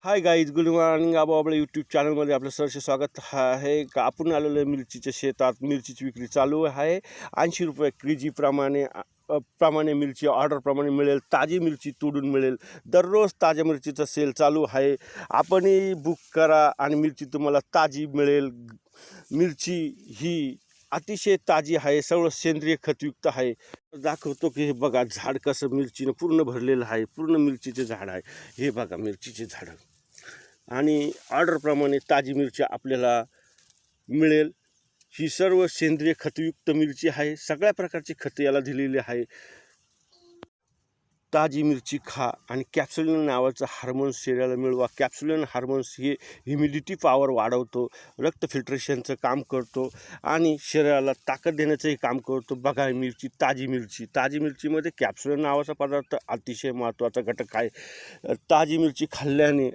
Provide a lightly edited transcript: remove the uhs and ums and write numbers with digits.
Hi guys, good morning. आपल्या YouTube चॅनलमध्ये आपलं सहर्ष स्वागत आहे. आपण आलेलो आहे मिरचीच्या शेतात. मिरचीची विक्री चालू आहे. 80 रुपये के प्रमाणे मिरची ऑर्डरप्रमाणे मिळेल. ताजी मिरची तोडून मिळेल. दररोज ताज्या मिरचीचा सेल चालू आहे. आपणही बुक करा आणि मिरची तुम्हाला ताजी मिळेल. मिरची ही अतिशय ताजी आहे. सगळं सेंद्रिय खतयुक्त आहे. दाखवतो की हे बघा झाड कसं मिरचीनं पूर्ण भरलेलं आहे. पूर्ण मिरचीचे झाड आहे. हे बघा मिरचीचे झाडं आणि ऑर्डरप्रमाणे ताजी मिरची आपल्याला मिळेल. ही सर्व सेंद्रिय खतयुक्त मिरची आहे. सगळ्या प्रकारची खतं याला दिलेली आहे. ताजी मिरची खा आणि कॅप्सुलिन नावाचं हार्मोन्स शरीराला मिळवा. कॅप्सुलिन हार्मोन्स हे ह्युमिडिटी पॉवर वाढवतो, रक्त फिल्ट्रेशनचं काम करतो आणि शरीराला ताकद देण्याचंही काम करतो. बघा मिरची, ताजी मिरचीमध्ये कॅप्सुलिन नावाचा पदार्थ अतिशय महत्त्वाचा घटक आहे. ताजी मिरची खाल्ल्याने